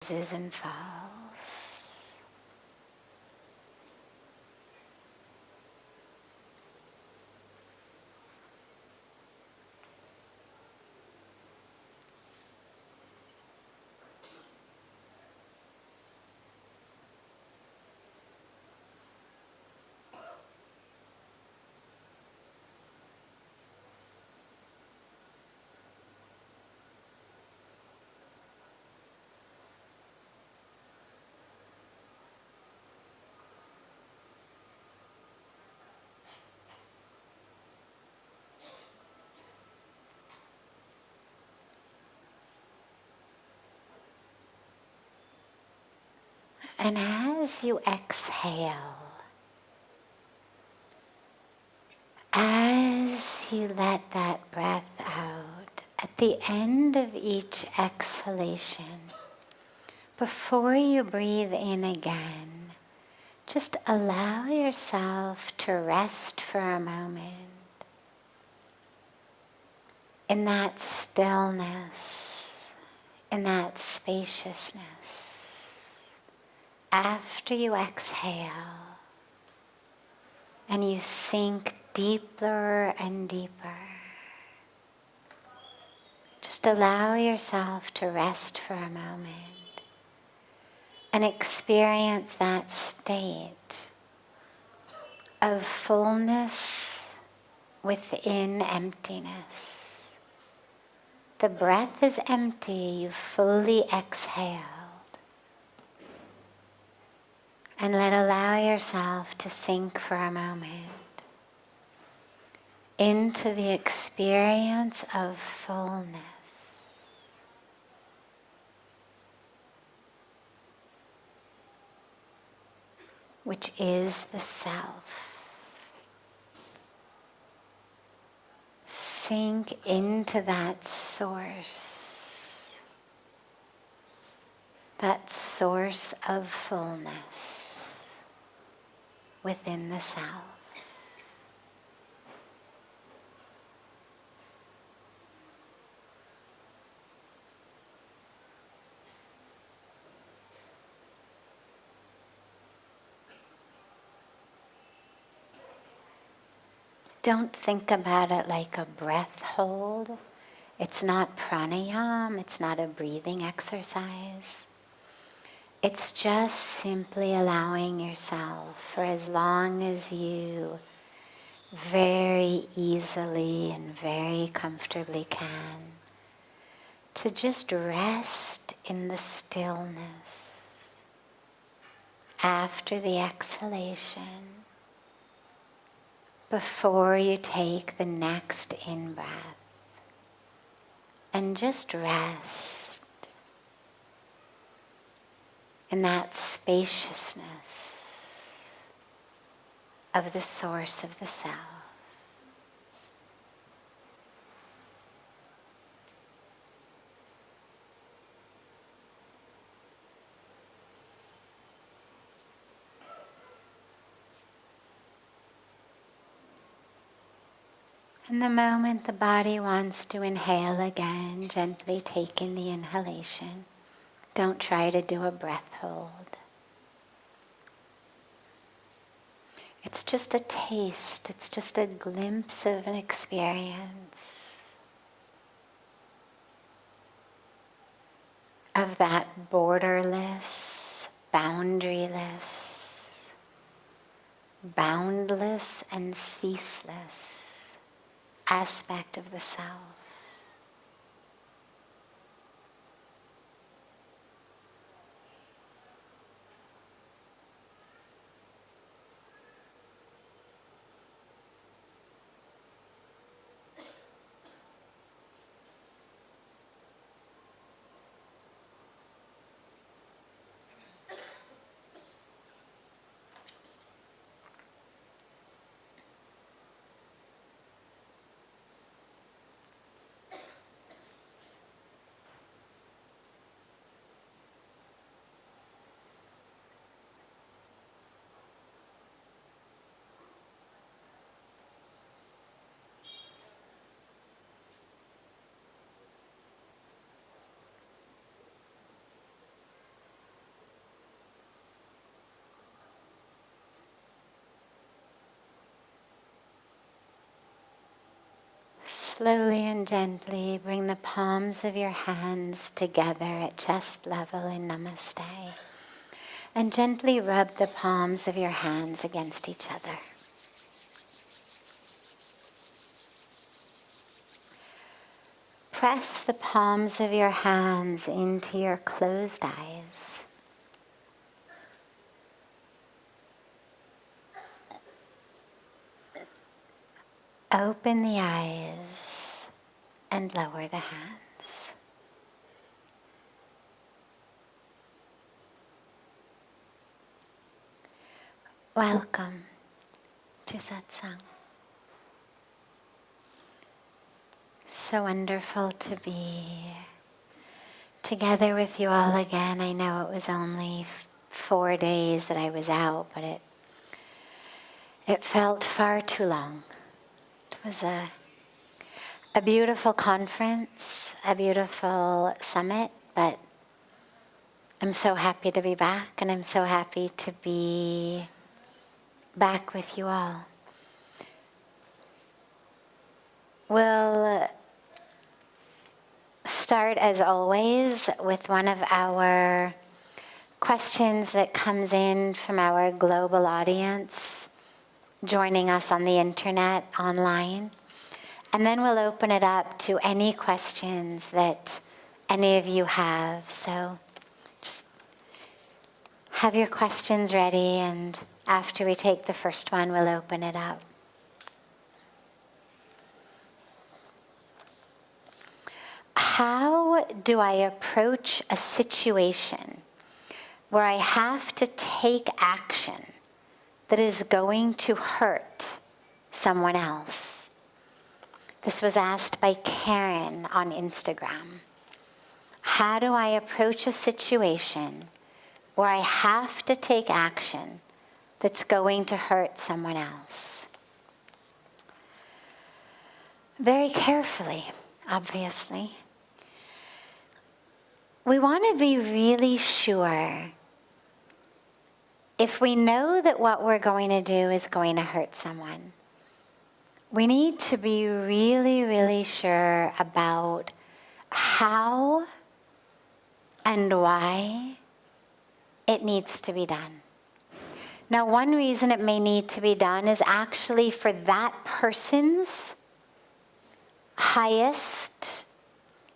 rises and falls. And as you exhale, as you let that breath out, at the end of each exhalation, before you breathe in again, just allow yourself to rest for a moment in that stillness, in that spaciousness. After you exhale and you sink deeper and deeper, just allow yourself to rest for a moment and experience that state of fullness within emptiness. The breath is empty, you've fully exhaled. And allow yourself to sink for a moment into the experience of fullness, which is the self. Sink into that source of fullness within the self. Don't think about it like a breath hold. It's not pranayama, it's not a breathing exercise. It's just simply allowing yourself, for as long as you very easily and very comfortably can, to just rest in the stillness after the exhalation, before you take the next in-breath, and just rest in that spaciousness of the source of the self. And the moment the body wants to inhale again, gently take in the inhalation. Don't try to do a breath hold. It's just a taste, it's just a glimpse of an experience of that borderless, boundaryless, boundless and ceaseless aspect of the self. Slowly and gently bring the palms of your hands together at chest level in Namaste. And gently rub the palms of your hands against each other. Press the palms of your hands into your closed eyes. Open the eyes and lower the hands. Welcome to Satsang. So wonderful to be together with you all again. I know it was only 4 days that I was out, but it felt far too long. It was a beautiful conference, a beautiful summit, but I'm so happy to be back, and I'm so happy to be back with you all. We'll start, as always, with one of our questions that comes in from our global audience joining us on the internet, online. And then we'll open it up to any questions that any of you have. So just have your questions ready, and after we take the first one, we'll open it up. How do I approach a situation where I have to take action that is going to hurt someone else? This was asked by Karen on Instagram. How do I approach a situation where I have to take action that's going to hurt someone else? Very carefully, obviously. We want to be really sure if we know that what we're going to do is going to hurt someone. We need to be really, really sure about how and why it needs to be done. Now, one reason it may need to be done is actually for that person's highest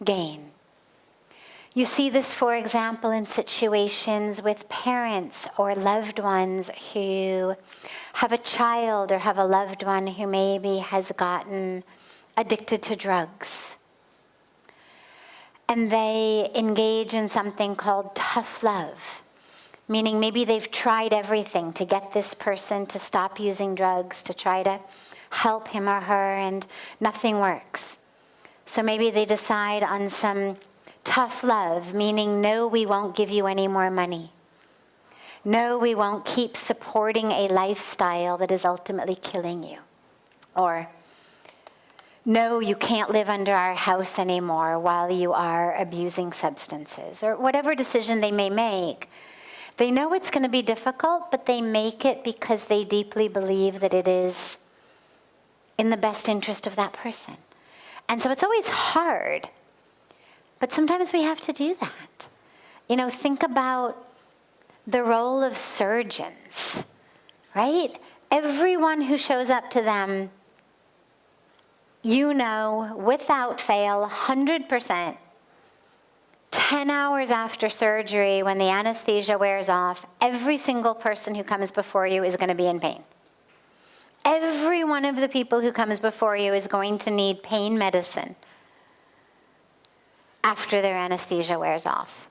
gain. You see this, for example, in situations with parents or loved ones who have a child or have a loved one who maybe has gotten addicted to drugs. And they engage in something called tough love, meaning maybe they've tried everything to get this person to stop using drugs, to try to help him or her, and nothing works. So maybe they decide on some tough love, meaning no, we won't give you any more money. No, we won't keep supporting a lifestyle that is ultimately killing you. Or, no, you can't live under our house anymore while you are abusing substances. Or whatever decision they may make. They know it's going to be difficult, but they make it because they deeply believe that it is in the best interest of that person. And so it's always hard. But sometimes we have to do that. You know, think about the role of surgeons, right? Everyone who shows up to them, you know, without fail, 100%, 10 hours after surgery, when the anesthesia wears off, every single person who comes before you is going to be in pain. Every one of the people who comes before you is going to need pain medicine after their anesthesia wears off.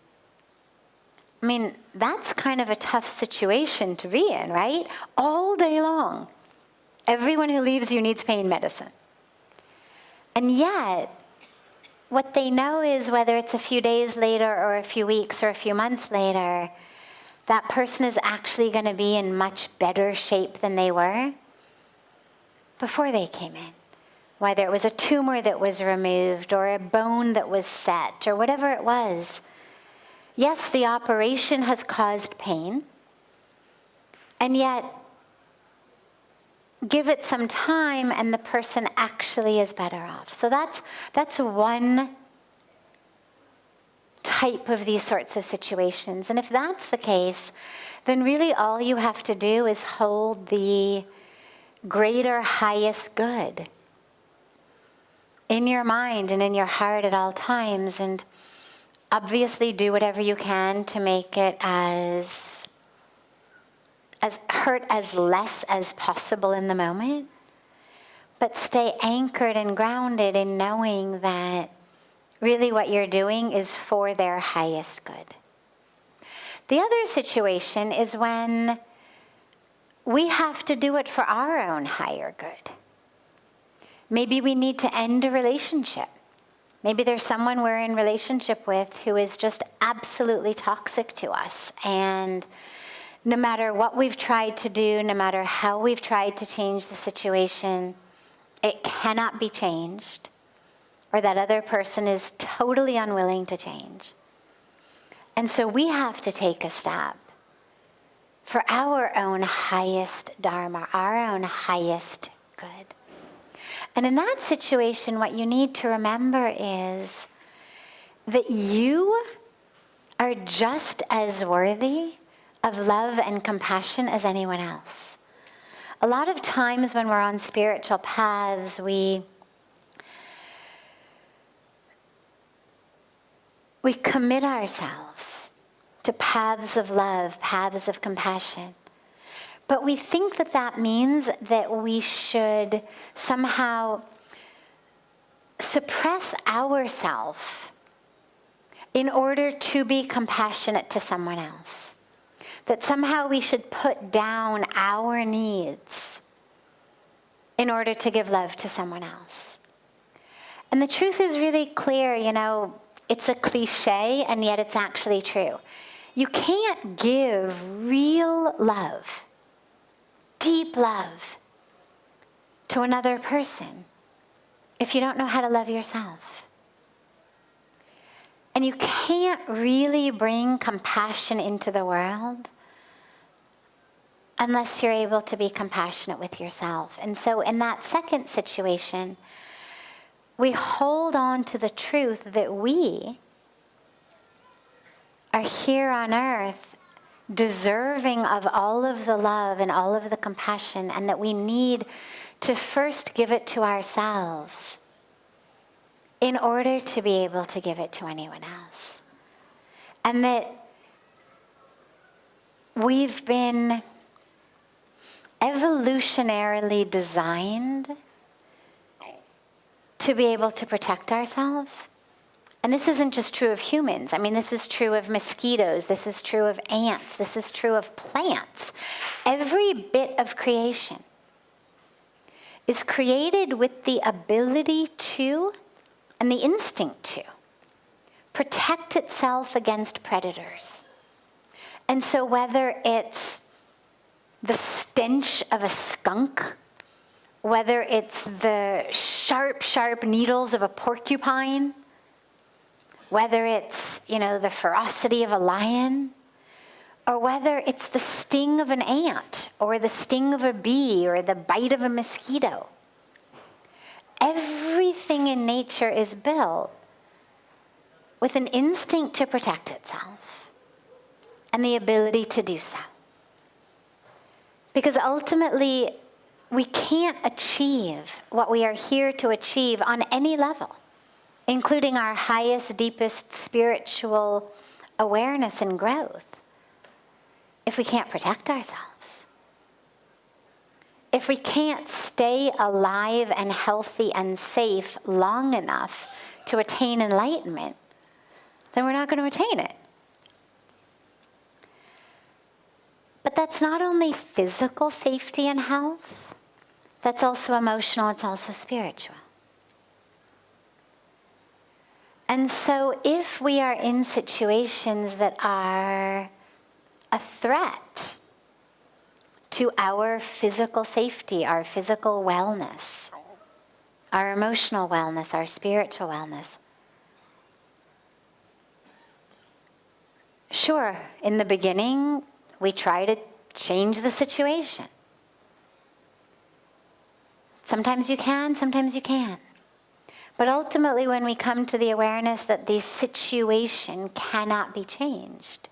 I mean, that's kind of a tough situation to be in, right? All day long, everyone who leaves you needs pain medicine. And yet, what they know is whether it's a few days later or a few weeks or a few months later, that person is actually going to be in much better shape than they were before they came in. Whether it was a tumor that was removed or a bone that was set or whatever it was. Yes, the operation has caused pain, and yet give it some time and the person actually is better off. So that's one type of these sorts of situations. And if that's the case, then really all you have to do is hold the greater, highest good in your mind and in your heart at all times, and obviously do whatever you can to make it as hurt as less as possible in the moment, but stay anchored and grounded in knowing that really what you're doing is for their highest good. The other situation is when we have to do it for our own higher good. Maybe we need to end a relationship. Maybe there's someone we're in relationship with who is just absolutely toxic to us, and no matter what we've tried to do, no matter how we've tried to change the situation, it cannot be changed, or that other person is totally unwilling to change. And so we have to take a step for our own highest dharma, our own highest good. And in that situation, what you need to remember is that you are just as worthy of love and compassion as anyone else. A lot of times when we're on spiritual paths, we commit ourselves to paths of love, paths of compassion. But we think that that means that we should somehow suppress ourselves in order to be compassionate to someone else. That somehow we should put down our needs in order to give love to someone else. And the truth is really clear, it's a cliche, and yet it's actually true. You can't give real love, deep love, to another person if you don't know how to love yourself. And you can't really bring compassion into the world unless you're able to be compassionate with yourself. And so in that second situation, we hold on to the truth that we are here on earth deserving of all of the love and all of the compassion, and that we need to first give it to ourselves in order to be able to give it to anyone else. And that we've been evolutionarily designed to be able to protect ourselves. And this isn't just true of humans. I mean, this is true of mosquitoes. This is true of ants. This is true of plants. Every bit of creation is created with the ability to, and the instinct to, protect itself against predators. And so whether it's the stench of a skunk, whether it's the sharp, sharp needles of a porcupine, whether it's, the ferocity of a lion, or whether it's the sting of an ant, or the sting of a bee, or the bite of a mosquito. Everything in nature is built with an instinct to protect itself and the ability to do so. Because ultimately, we can't achieve what we are here to achieve on any level, including our highest, deepest spiritual awareness and growth, if we can't protect ourselves. If we can't stay alive and healthy and safe long enough to attain enlightenment, then we're not going to attain it. But that's not only physical safety and health, that's also emotional, it's also spiritual. And so if we are in situations that are a threat to our physical safety, our physical wellness, our emotional wellness, our spiritual wellness, sure, in the beginning, we try to change the situation. Sometimes you can, sometimes you can't. But ultimately, when we come to the awareness that the situation cannot be changed,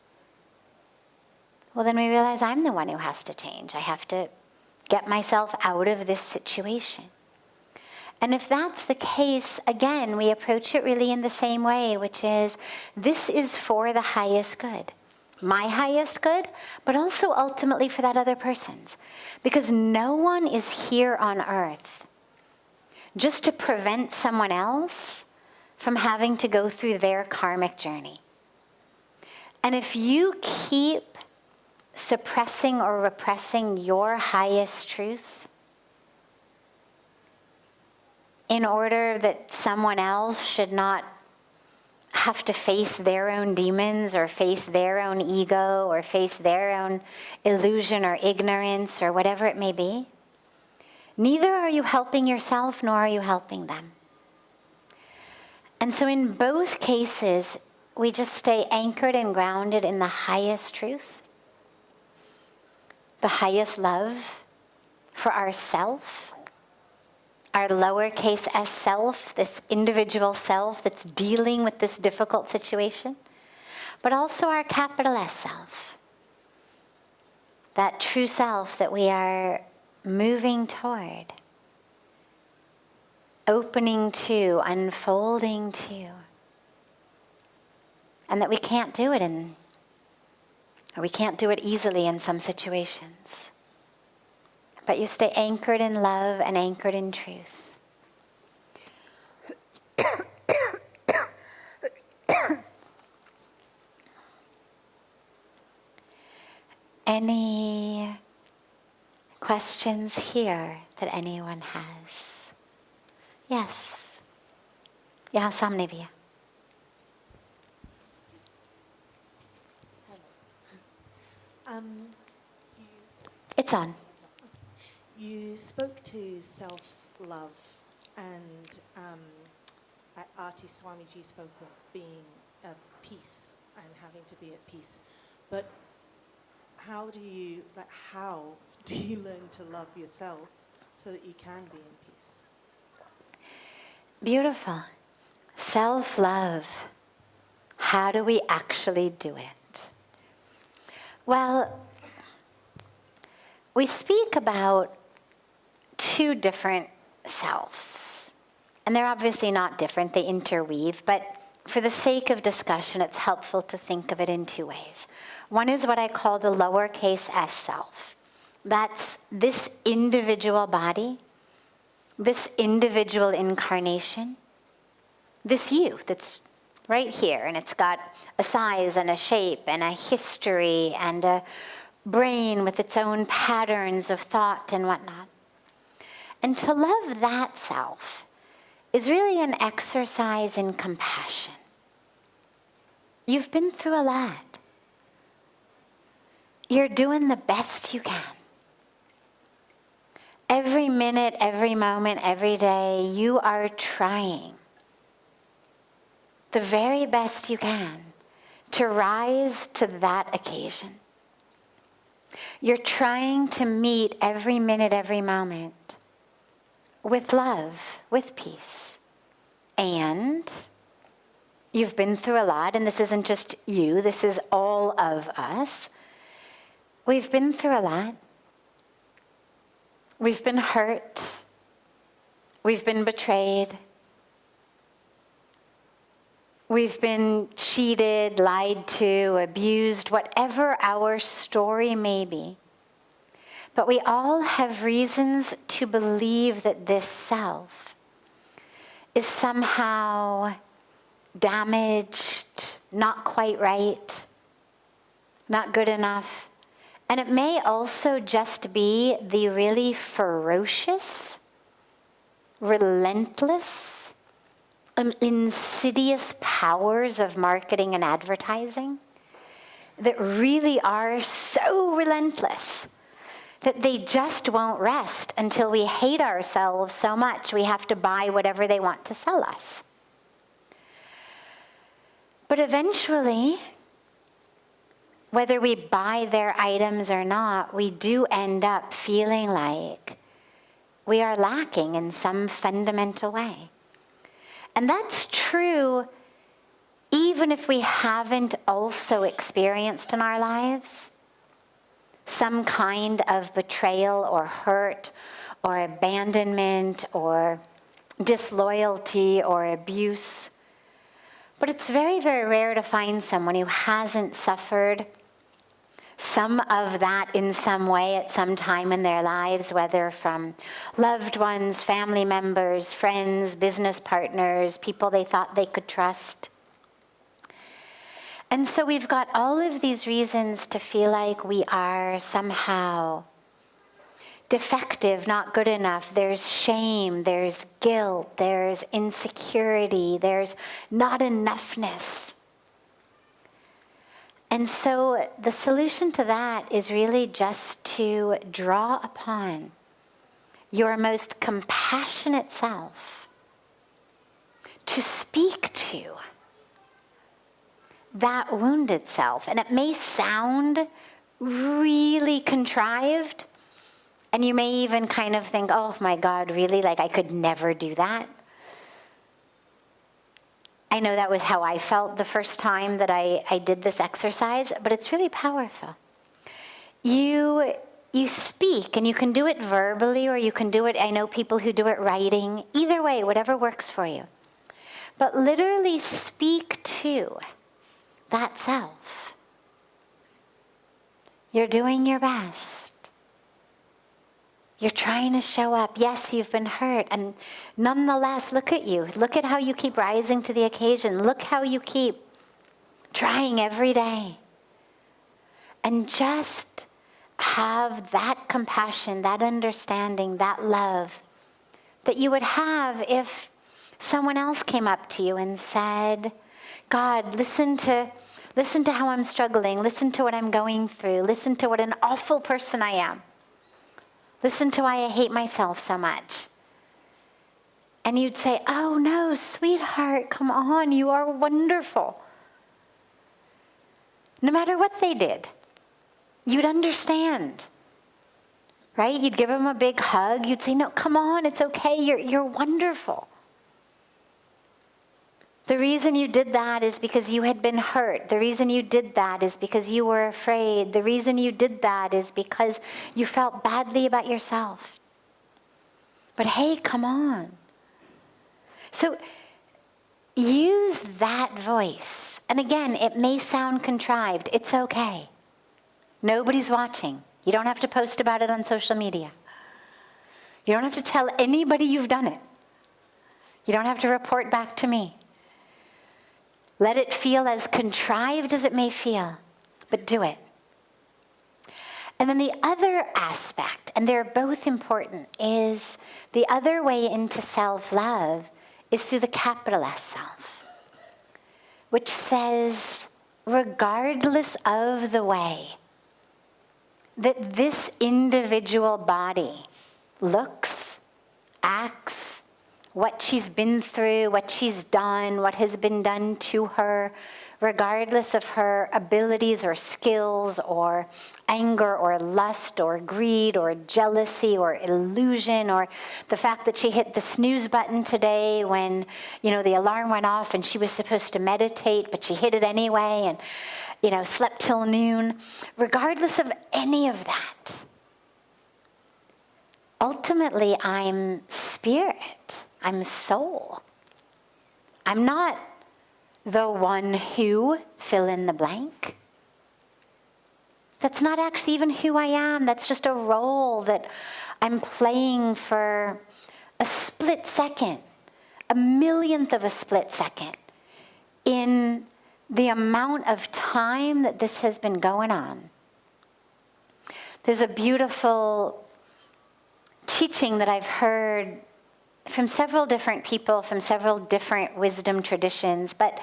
well, then we realize I'm the one who has to change. I have to get myself out of this situation. And if that's the case, again, we approach it really in the same way, which is, this is for the highest good. My highest good, but also ultimately for that other person's. Because no one is here on earth just to prevent someone else from having to go through their karmic journey. And if you keep suppressing or repressing your highest truth in order that someone else should not have to face their own demons or face their own ego or face their own illusion or ignorance or whatever it may be, neither are you helping yourself nor are you helping them. And so in both cases, we just stay anchored and grounded in the highest truth, the highest love for ourself, our lowercase s self, this individual self that's dealing with this difficult situation, but also our capital S self, that true self that we are moving toward, opening to, unfolding to, and that we can't do it or we can't do it easily in some situations. But you stay anchored in love and anchored in truth. Any questions here that anyone has? Yes. Yeah, samne bhi. It's on. You spoke to self-love, and Arti Swamiji spoke of being of peace and having to be at peace. But how do you learn to love yourself so that you can be in peace? Beautiful. Self-love. How do we actually do it? Well, we speak about two different selves. And they're obviously not different, they interweave, but for the sake of discussion, it's helpful to think of it in two ways. One is what I call the lowercase s self. That's this individual body, this individual incarnation, this you that's right here, and it's got a size and a shape and a history and a brain with its own patterns of thought and whatnot. And to love that self is really an exercise in compassion. You've been through a lot. You're doing the best you can. Every minute, every moment, every day, you are trying the very best you can to rise to that occasion. You're trying to meet every minute, every moment with love, with peace. And you've been through a lot, and this isn't just you, this is all of us. We've been through a lot. We've been hurt. We've been betrayed. We've been cheated, lied to, abused, whatever our story may be. But we all have reasons to believe that this self is somehow damaged, not quite right, not good enough. And it may also just be the really ferocious, relentless, and insidious powers of marketing and advertising that really are so relentless that they just won't rest until we hate ourselves so much we have to buy whatever they want to sell us. But eventually, whether we buy their items or not, we do end up feeling like we are lacking in some fundamental way. And that's true even if we haven't also experienced in our lives some kind of betrayal or hurt or abandonment or disloyalty or abuse. But it's very, very rare to find someone who hasn't suffered some of that in some way at some time in their lives, whether from loved ones, family members, friends, business partners, people they thought they could trust. And so we've got all of these reasons to feel like we are somehow defective, not good enough. There's shame, there's guilt, there's insecurity, there's not enoughness. And so the solution to that is really just to draw upon your most compassionate self, to speak to that wounded self. And it may sound really contrived, and you may even kind of think, oh my God, really? Like I could never do that. I know that was how I felt the first time that I did this exercise, but it's really powerful. You speak, and you can do it verbally, or you can do it, I know people who do it writing. Either way, whatever works for you. But literally speak to that self. You're doing your best. You're trying to show up. Yes, you've been hurt. And nonetheless, look at you. Look at how you keep rising to the occasion. Look how you keep trying every day. And just have that compassion, that understanding, that love that you would have if someone else came up to you and said, God, listen to how I'm struggling. Listen to what I'm going through. Listen to what an awful person I am. Listen to why I hate myself so much. And you'd say, oh no, sweetheart, come on, you are wonderful. No matter what they did, you'd understand, right? You'd give them a big hug. You'd say, no, come on, it's okay, you're wonderful. The reason you did that is because you had been hurt. The reason you did that is because you were afraid. The reason you did that is because you felt badly about yourself. But hey, come on. So use that voice. And again, it may sound contrived. It's okay. Nobody's watching. You don't have to post about it on social media. You don't have to tell anybody you've done it. You don't have to report back to me. Let it feel as contrived as it may feel, but do it. And then the other aspect, and they're both important, is the other way into self-love is through the capital S self, which says, regardless of the way that this individual body looks, acts, what she's been through, what she's done, what has been done to her, regardless of her abilities or skills or anger or lust or greed or jealousy or illusion or the fact that she hit the snooze button today when, the alarm went off and she was supposed to meditate, but she hit it anyway and, slept till noon. Regardless of any of that, ultimately I'm spirit. I'm soul. I'm not the one who, fill in the blank. That's not actually even who I am. That's just a role that I'm playing for a split second, a millionth of a split second in the amount of time that this has been going on. There's a beautiful teaching that I've heard from several different people, from several different wisdom traditions, but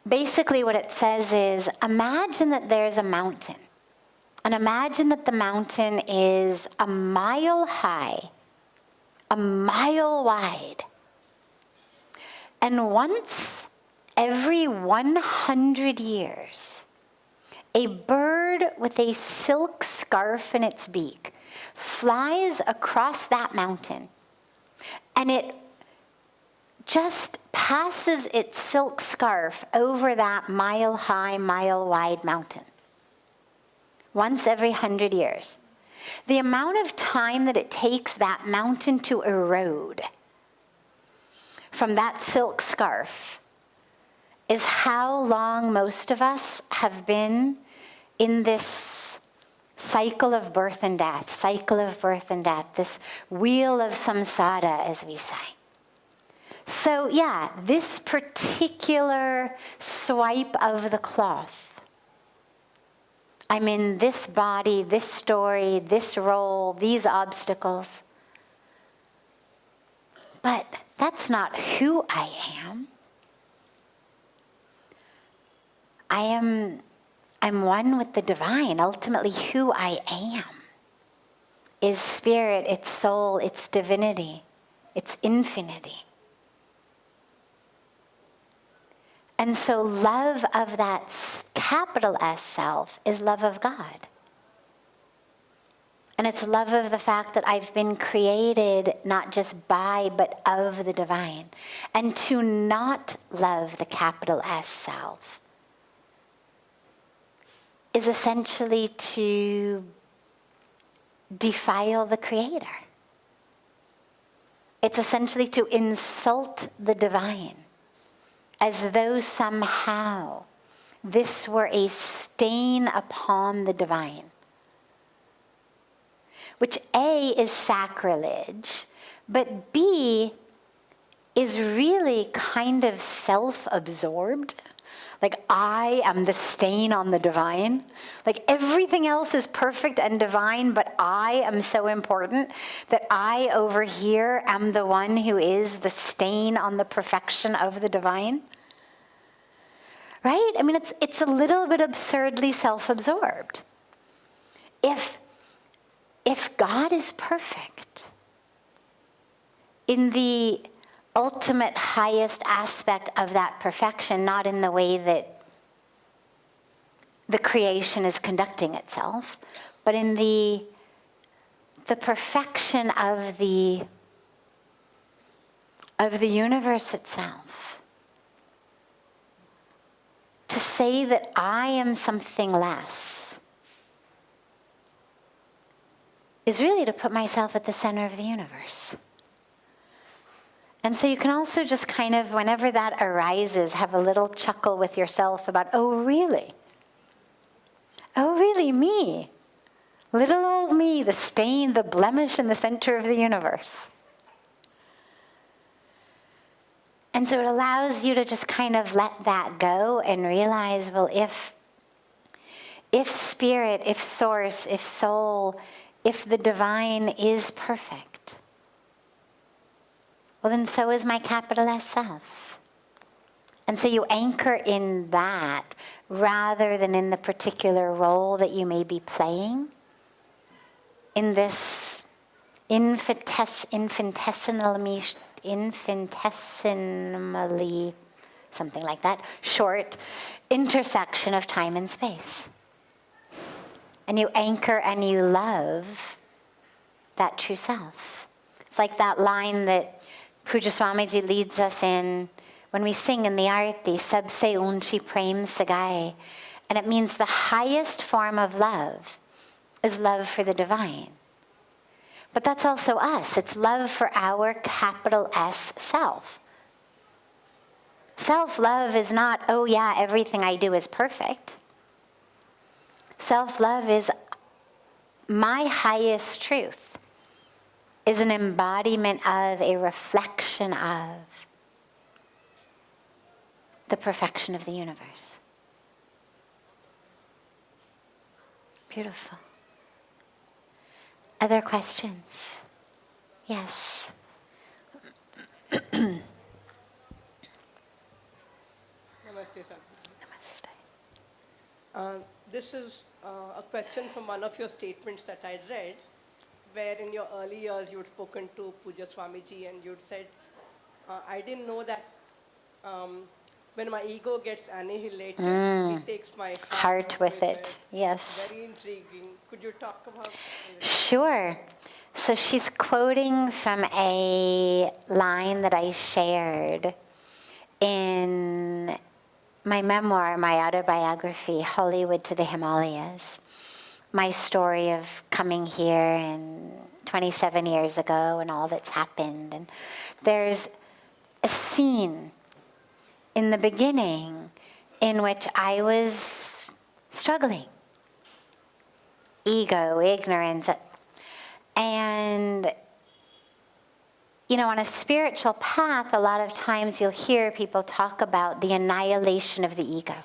basically what it says is, imagine that there's a mountain, and imagine that the mountain is a mile high, a mile wide, and once every 100 years, a bird with a silk scarf in its beak. flies across that mountain, and it just passes its silk scarf over that mile-high, mile-wide mountain. Once every 100 years. The amount of time that it takes that mountain to erode from that silk scarf is how long most of us have been in this cycle of birth and death, this wheel of samsara, as we say. So yeah, this particular swipe of the cloth, I'm in this body, this story, this role, these obstacles. But that's not who I am. I'm one with the divine. Ultimately, who I am is spirit, it's soul, it's divinity, it's infinity. And so love of that capital S self is love of God. And it's love of the fact that I've been created not just by, but of the divine. And to not love the capital S self is essentially to defile the Creator. It's essentially to insult the divine, as though somehow this were a stain upon the divine. Which A, is sacrilege, but B, is really kind of self-absorbed. Like, I am the stain on the divine. Like, everything else is perfect and divine, but I am so important that I over here am the one who is the stain on the perfection of the divine. Right? I mean, it's a little bit absurdly self-absorbed. If God is perfect, in the ultimate highest aspect of that perfection, not in the way that the creation is conducting itself, but in the perfection of the universe itself. To say that I am something less is really to put myself at the center of the universe. And so you can also just kind of, whenever that arises, have a little chuckle with yourself about, oh, really? Oh, really, me? Little old me, the stain, the blemish in the center of the universe. And so it allows you to just kind of let that go and realize, well, if spirit, if source, if soul, if the divine is perfect, well, then so is my capital S self. And so you anchor in that rather than in the particular role that you may be playing in this infinitesimally, something like that, short intersection of time and space. And you anchor and you love that true self. It's like that line that Pujya Swamiji leads us in when we sing in the Arti, Sabse Unchi Prem Sagai. And it means the highest form of love is love for the divine. But that's also us. It's love for our capital S self. Self-love is not, oh yeah, everything I do is perfect. Self-love is my highest truth, is an embodiment of, a reflection of the perfection of the universe. Beautiful. Other questions? Yes. Namaste, Sadhviji. Namaste. This is a question from one of your statements that I read, where in your early years you had spoken to Pujya Swamiji and you'd said, I didn't know that when my ego gets annihilated, it takes my Heart with it, yes. Very intriguing. Could you talk about it? Sure. So she's quoting from a line that I shared in my memoir, my autobiography, Hollywood to the Himalayas. My story of coming here and 27 years ago and all that's happened. And there's a scene in the beginning in which I was struggling. Ego, ignorance. And, you know, on a spiritual path, a lot of times you'll hear people talk about the annihilation of the ego.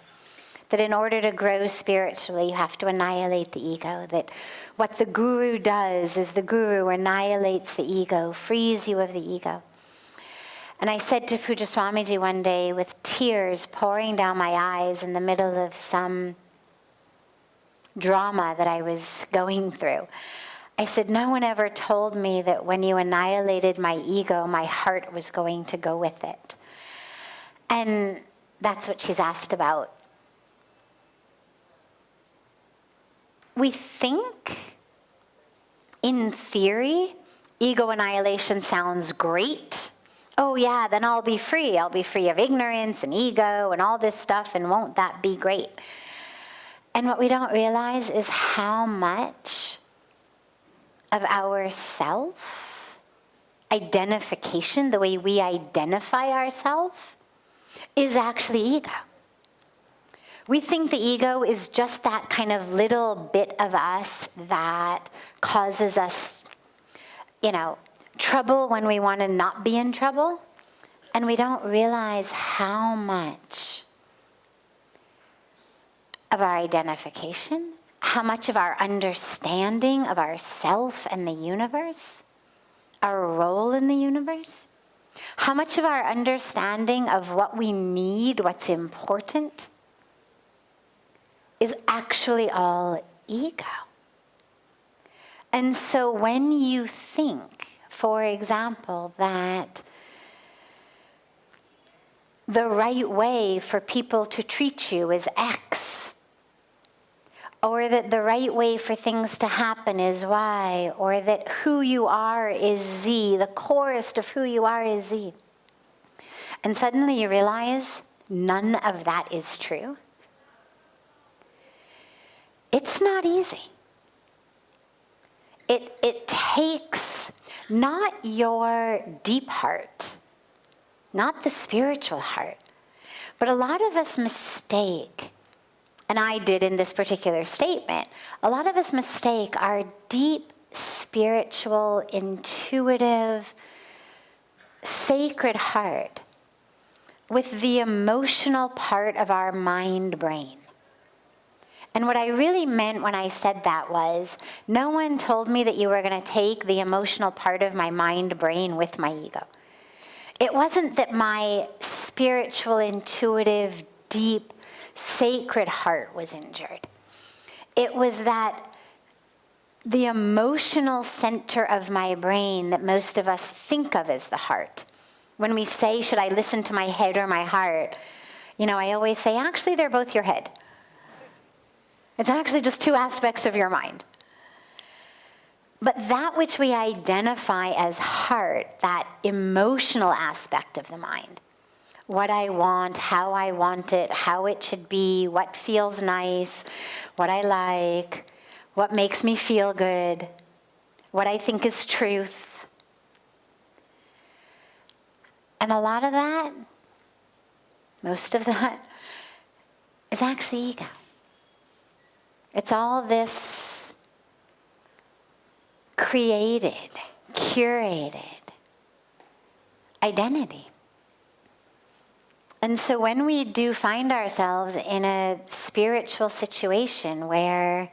That in order to grow spiritually, you have to annihilate the ego. That what the guru does is the guru annihilates the ego, frees you of the ego. And I said to Pujya Swamiji one day with tears pouring down my eyes in the middle of some drama that I was going through, I said, no one ever told me that when you annihilated my ego, my heart was going to go with it. And that's what she's asked about. We think, in theory, ego annihilation sounds great. Oh yeah, then I'll be free. I'll be free of ignorance and ego and all this stuff, and won't that be great? And what we don't realize is how much of our self-identification, the way we identify ourselves, is actually ego. We think the ego is just that kind of little bit of us that causes us, trouble when we want to not be in trouble. And we don't realize how much of our identification, how much of our understanding of ourself and the universe, our role in the universe, how much of our understanding of what we need, what's important, is actually all ego. And so when you think, for example, that the right way for people to treat you is X, or that the right way for things to happen is Y, or that who you are is Z, the corest of who you are is Z. And suddenly you realize none of that is true. It's not easy. It takes not your deep heart, not the spiritual heart, but a lot of us mistake, and I did in this particular statement, a lot of us mistake our deep spiritual, intuitive, sacred heart with the emotional part of our mind-brain. And what I really meant when I said that was, no one told me that you were going to take the emotional part of my mind-brain with my ego. It wasn't that my spiritual, intuitive, deep, sacred heart was injured. It was that the emotional center of my brain that most of us think of as the heart. When we say, should I listen to my head or my heart? I always say, actually, they're both your head. It's actually just two aspects of your mind. But that which we identify as heart, that emotional aspect of the mind, what I want, how I want it, how it should be, what feels nice, what I like, what makes me feel good, what I think is truth. And a lot of that, most of that, is actually ego. It's all this created, curated identity. And so when we do find ourselves in a spiritual situation where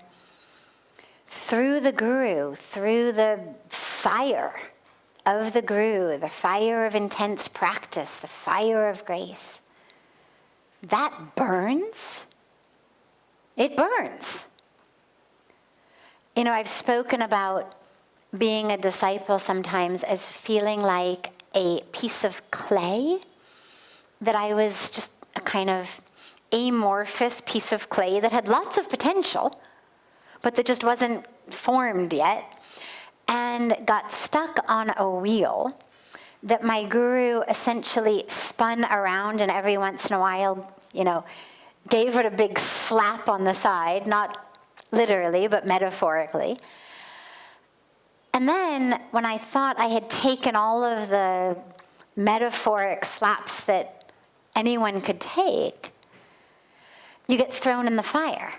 through the guru, through the fire of the guru, the fire of intense practice, the fire of grace, that burns, it burns. I've spoken about being a disciple sometimes as feeling like a piece of clay that I was just a kind of amorphous piece of clay that had lots of potential, but that just wasn't formed yet, and got stuck on a wheel that my guru essentially spun around, and every once in a while, gave it a big slap on the side, not literally, but metaphorically. And then when I thought I had taken all of the metaphoric slaps that anyone could take, you get thrown in the fire.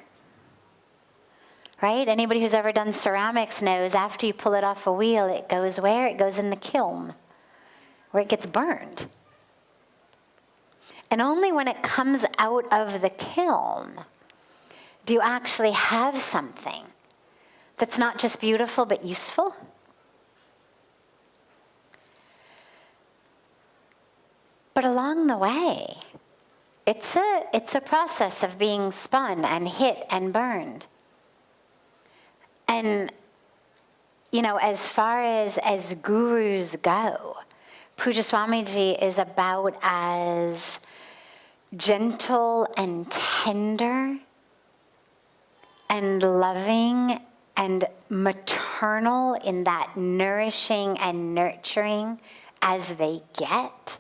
Right? Anybody who's ever done ceramics knows after you pull it off a wheel, it goes where? It goes in the kiln, where it gets burned. And only when it comes out of the kiln do you actually have something that's not just beautiful but useful. But along the way, it's a process of being spun and hit and burned. And, as far as gurus go, Pujya Swamiji is about as gentle and tender and loving and maternal in that nourishing and nurturing as they get.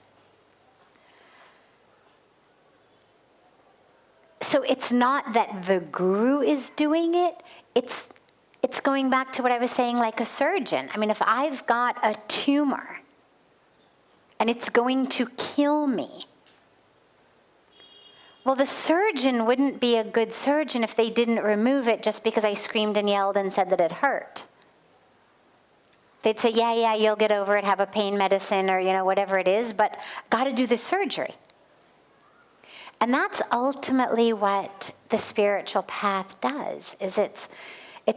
So it's not that the guru is doing it, it's going back to what I was saying, like a surgeon. I mean, if I've got a tumor and it's going to kill me, well, the surgeon wouldn't be a good surgeon if they didn't remove it just because I screamed and yelled and said that it hurt. They'd say, yeah, you'll get over it, have a pain medicine or, whatever it is, but got to do the surgery. And that's ultimately what the spiritual path does, is it's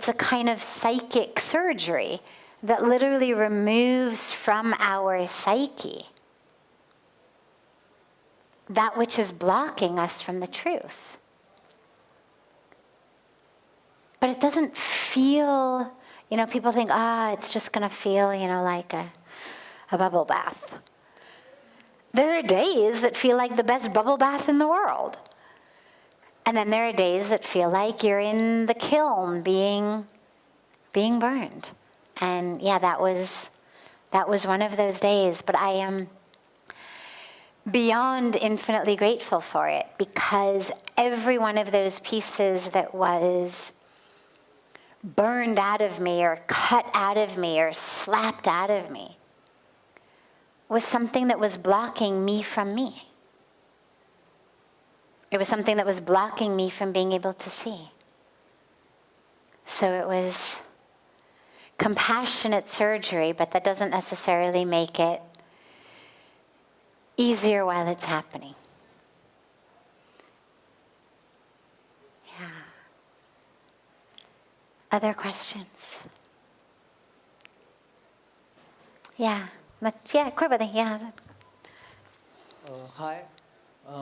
a kind of psychic surgery that literally removes from our psyche that which is blocking us from the truth. But it doesn't feel, people think, it's just going to feel, like a bubble bath. There are days that feel like the best bubble bath in the world. And then there are days that feel like you're in the kiln being burned. And that was one of those days. But I am beyond infinitely grateful for it, because every one of those pieces that was burned out of me or cut out of me or slapped out of me was something that was blocking me from me. It was something that was blocking me from being able to see. So it was compassionate surgery, but that doesn't necessarily make it easier while it's happening. Yeah. Other questions? Yeah. Kurbadi, yeah. Hi.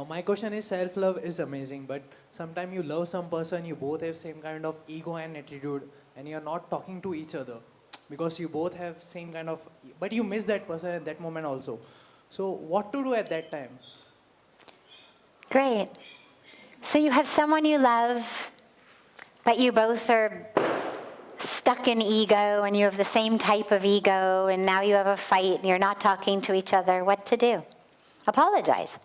My question is, self-love is amazing, but sometimes you love some person, you both have same kind of ego and attitude, and you're not talking to each other because you both have same kind of, but you miss that person at that moment also. So what to do at that time? Great. So you have someone you love, but you both are stuck in ego, and you have the same type of ego, and now you have a fight, and you're not talking to each other. What to do? Apologize.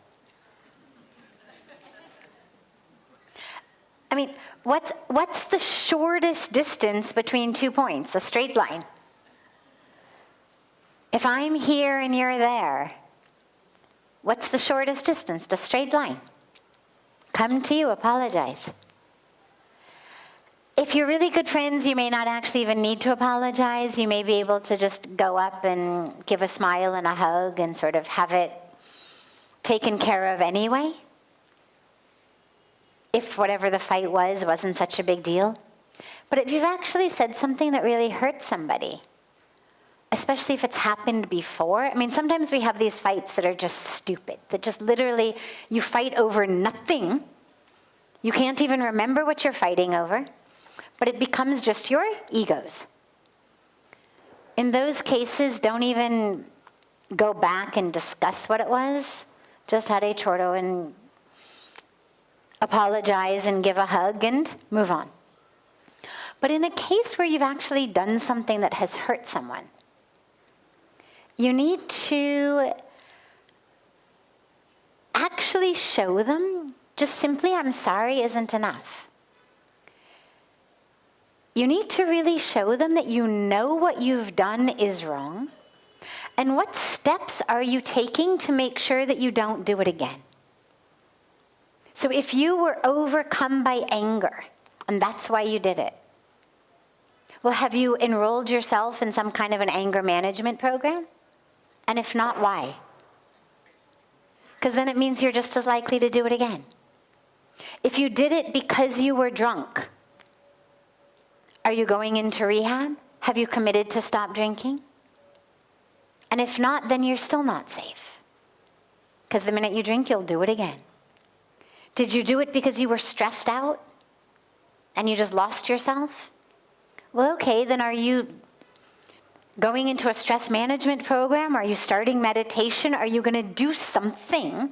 I mean, what's the shortest distance between 2 points? A straight line. If I'm here and you're there, what's the shortest distance? A straight line. Come to you, apologize. If you're really good friends, you may not actually even need to apologize. You may be able to just go up and give a smile and a hug and sort of have it taken care of anyway. If whatever the fight wasn't such a big deal. But if you've actually said something that really hurt somebody, especially if it's happened before, I mean, sometimes we have these fights that are just stupid, that just literally, you fight over nothing. You can't even remember what you're fighting over, but it becomes just your egos. In those cases, don't even go back and discuss what it was. Just Hare Chordo and apologize and give a hug and move on. But in a case where you've actually done something that has hurt someone, you need to actually show them just simply, I'm sorry, isn't enough. You need to really show them that you know what you've done is wrong, and what steps are you taking to make sure that you don't do it again. So if you were overcome by anger, and that's why you did it, well, have you enrolled yourself in some kind of an anger management program? And if not, why? Because then it means you're just as likely to do it again. If you did it because you were drunk, are you going into rehab? Have you committed to stop drinking? And if not, then you're still not safe. Because the minute you drink, you'll do it again. Did you do it because you were stressed out and you just lost yourself? Well, okay, then are you going into a stress management program? Are you starting meditation? Are you going to do something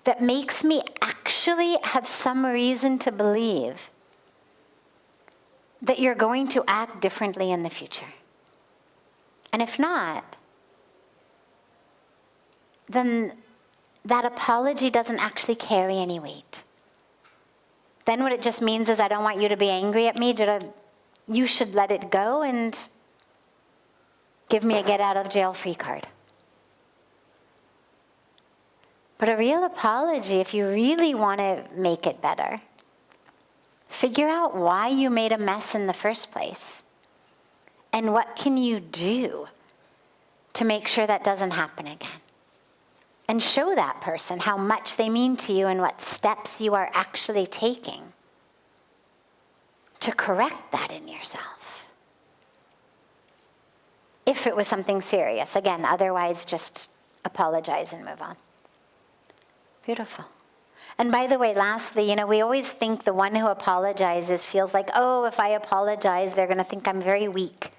that makes me actually have some reason to believe that you're going to act differently in the future? And if not, then that apology doesn't actually carry any weight. Then what it just means is, I don't want you to be angry at me. You should let it go and give me a get out of jail free card. But a real apology, if you really want to make it better, figure out why you made a mess in the first place. And what can you do to make sure that doesn't happen again? And show that person how much they mean to you and what steps you are actually taking to correct that in yourself. If it was something serious. Again, otherwise just apologize and move on. Beautiful. And by the way, lastly, we always think the one who apologizes feels like, oh, if I apologize, they're going to think I'm very weak.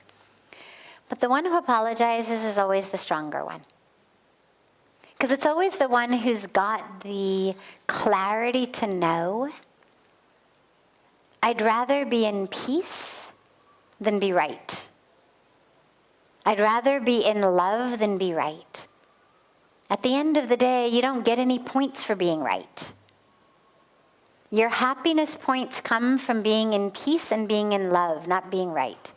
But the one who apologizes is always the stronger one. Because it's always the one who's got the clarity to know, I'd rather be in peace than be right. I'd rather be in love than be right. At the end of the day, you don't get any points for being right. Your happiness points come from being in peace and being in love, not being right.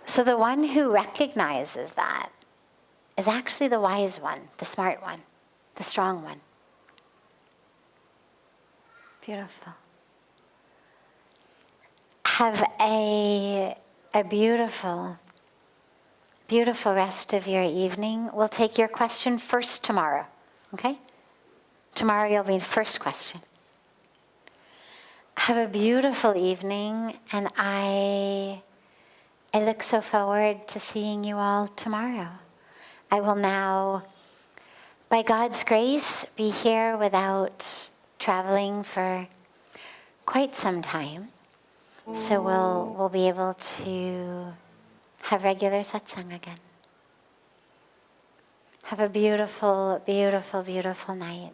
So the one who recognizes that is actually the wise one, the smart one, the strong one. Beautiful. Have a beautiful, beautiful rest of your evening. We'll take your question first tomorrow, okay? Tomorrow you'll be the first question. Have a beautiful evening, and I look so forward to seeing you all tomorrow. I will now, by God's grace, be here without traveling for quite some time. So we'll be able to have regular satsang again. Have a beautiful, beautiful, beautiful night.